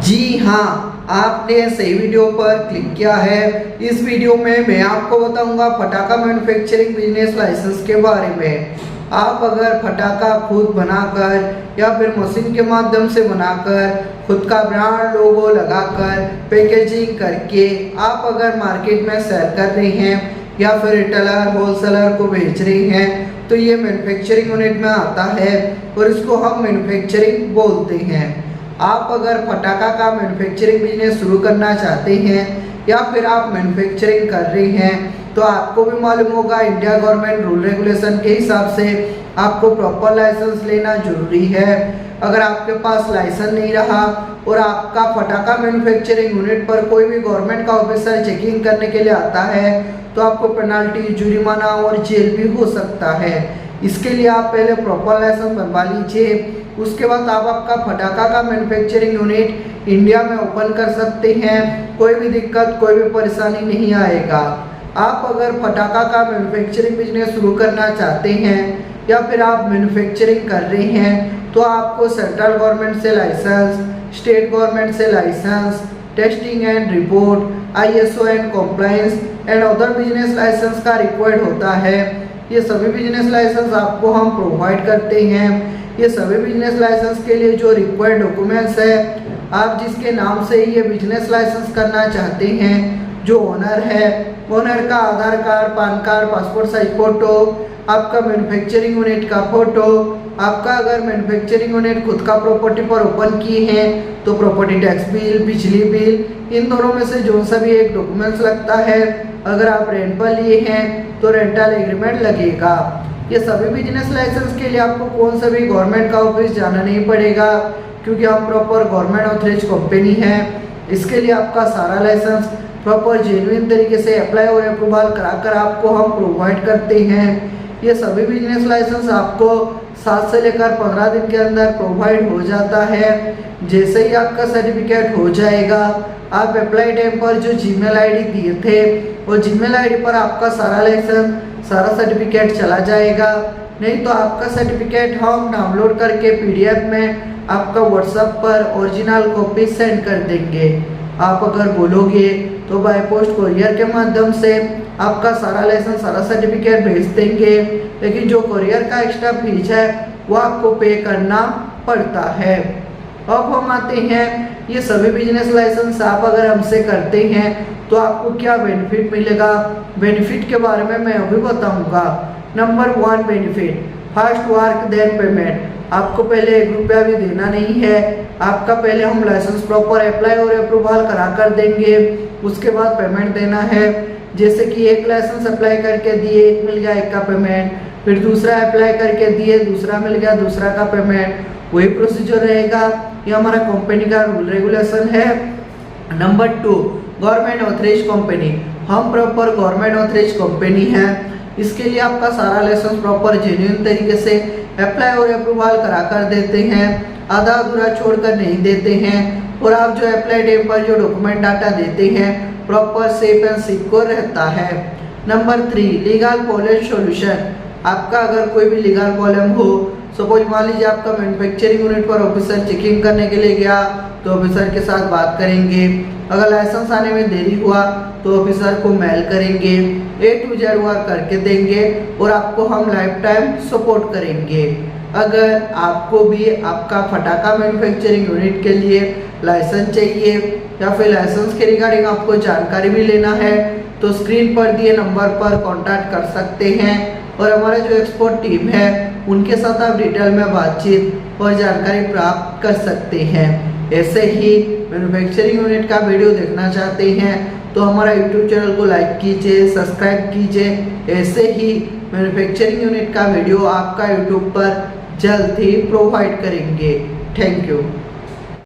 जी हाँ, आपने सही वीडियो पर क्लिक किया है। इस वीडियो में मैं आपको बताऊंगा फटाका मैन्युफैक्चरिंग बिजनेस लाइसेंस के बारे में। आप अगर फटाका खुद बनाकर या फिर मशीन के माध्यम से बनाकर खुद का ब्रांड लोगो लगाकर पैकेजिंग करके आप अगर मार्केट में सेल कर रहे हैं या फिर रिटेलर होलसेलर को बेच रहे हैं तो ये मैन्युफैक्चरिंग यूनिट में आता है और इसको हम मैन्युफैक्चरिंग बोलते हैं। आप अगर फटाका का मैन्युफैक्चरिंग बिजनेस शुरू करना चाहते हैं या फिर आप मैन्युफैक्चरिंग कर रहे हैं तो आपको भी मालूम होगा इंडिया गवर्नमेंट रूल रेगुलेशन के हिसाब से आपको प्रॉपर लाइसेंस लेना जरूरी है। अगर आपके पास लाइसेंस नहीं रहा और आपका फटाका मैन्युफैक्चरिंग यूनिट पर कोई भी गवर्नमेंट का ऑफिसर चेकिंग करने के लिए आता है तो आपको पेनाल्टी, जुर्माना और जेल भी हो सकता है। इसके लिए आप पहले प्रॉपर लाइसेंस बनवा लीजिए। उसके बाद आप आपका फटाका का मैन्युफैक्चरिंग यूनिट इंडिया में ओपन कर सकते हैं। कोई भी दिक्कत, कोई भी परेशानी नहीं आएगा। आप अगर फटाका का मैन्युफैक्चरिंग बिजनेस शुरू करना चाहते हैं या फिर आप मैन्युफैक्चरिंग कर रहे हैं तो आपको सेंट्रल गवर्नमेंट से लाइसेंस, स्टेट गवर्नमेंट से license, testing and report, ISO and compliance and other business license का रिक्वायर्ड होता है। ये सभी बिजनेस लाइसेंस आपको हम प्रोवाइड करते हैं। ये सभी बिजनेस लाइसेंस के लिए जो रिक्वायर्ड डॉक्यूमेंट्स है, आप जिसके नाम से ये बिजनेस लाइसेंस करना चाहते हैं, जो ओनर है, ओनर का Aadhaar card, PAN card, passport size photo, आपका मैन्युफैक्चरिंग यूनिट का फोटो, आपका अगर मैन्युफैक्चरिंग यूनिट खुद का प्रॉपर्टी पर ओपन किए हैं तो प्रॉपर्टी टैक्स बिल, बिजली बिल, इन दोनों में से जो सा भी एक डॉक्यूमेंट्स लगता है। अगर आप रेंट पर लिए हैं तो रेंटल एग्रीमेंट लगेगा। ये सभी बिजनेस लाइसेंस के लिए आपको कौन सा भी गवर्नमेंट का ऑफिस जाना नहीं पड़ेगा क्योंकि हम प्रॉपर गवर्नमेंट ऑथराइज कंपनी है। इसके लिए आपका सारा लाइसेंस प्रॉपर जेन्युइन तरीके से अप्लाई और अप्रूवल कराकर आपको हम प्रोवाइड करते हैं। ये सभी बिजनेस लाइसेंस आपको 7 से लेकर 15 दिन के अंदर प्रोवाइड हो जाता है। जैसे ही आपका सर्टिफिकेट हो जाएगा, आप अप्लाई टाइम पर जो जीमेल आईडी दिए थे वो जीमेल आईडी पर आपका सारा लाइसेंस, सारा सर्टिफिकेट चला जाएगा। नहीं तो आपका सर्टिफिकेट हम डाउनलोड करके PDF में आपका व्हाट्सएप पर ओरिजिनल कॉपी सेंड कर देंगे। आप अगर बोलोगे तो बाय पोस्ट कोरियर के माध्यम से आपका सारा लाइसेंस, सारा सर्टिफिकेट भेज देंगे, लेकिन जो कोरियर का एक्स्ट्रा फीस है वो आपको पे करना पड़ता है। अब हम आते हैं ये सभी बिजनेस लाइसेंस आप अगर हमसे करते हैं तो आपको क्या बेनिफिट मिलेगा। बेनिफिट के बारे में मैं अभी बताऊंगा। Number 1 benefit, first work then payment. आपको पहले 1 रुपया भी देना नहीं है। आपका पहले हम लाइसेंस प्रॉपर अप्लाई और अप्रूवल करा कर देंगे, उसके बाद पेमेंट देना है। जैसे कि एक लाइसेंस अप्लाई करके दिए, एक मिल गया, एक का पेमेंट, फिर दूसरा अप्लाई करके दिए, दूसरा मिल गया, दूसरा का पेमेंट, वही प्रोसीजर रहेगा। ये हमारा कंपनी का रूल रेगुलेशन है। Number 2, government authorize company. हम प्रॉपर गवर्नमेंट ऑथराइज कंपनी है। इसके लिए आपका सारा लाइसेंस प्रॉपर जेन्युइन तरीके से अप्लाई और अप्रूवल करा कर देते हैं, आधा अधूरा छोड़कर नहीं देते हैं। और आप जो अप्लाई टाइम पर जो डॉक्यूमेंट डाटा देते हैं प्रॉपर सेफ एंड सिक्योर रहता है। Number 3, legal problem solution. आपका अगर कोई भी लीगल प्रॉब्लम हो, सपोज मान लीजिए आपका मैन्युफैक्चरिंग यूनिट पर ऑफिसर चेकिंग करने के लिए गया तो ऑफिसर के साथ बात करेंगे। अगर लाइसेंस आने में देरी हुआ तो ऑफिसर को मेल करेंगे, A to Z वर्क करके देंगे और आपको हम लाइफ टाइम सपोर्ट करेंगे। अगर आपको भी आपका फटाका मैन्युफैक्चरिंग यूनिट के लिए लाइसेंस चाहिए या फिर लाइसेंस के रिगार्डिंग आपको जानकारी भी लेना है तो स्क्रीन पर दिए नंबर पर कांटेक्ट कर सकते हैं और हमारा जो एक्सपर्ट टीम है उनके साथ आप डिटेल में बातचीत और जानकारी प्राप्त कर सकते हैं। ऐसे ही मैन्युफैक्चरिंग यूनिट का वीडियो देखना चाहते हैं तो हमारा YouTube चैनल को लाइक कीजिए, सब्सक्राइब कीजिए। ऐसे ही मैन्युफैक्चरिंग यूनिट का वीडियो आपका YouTube पर जल्द ही प्रोवाइड करेंगे। Thank you.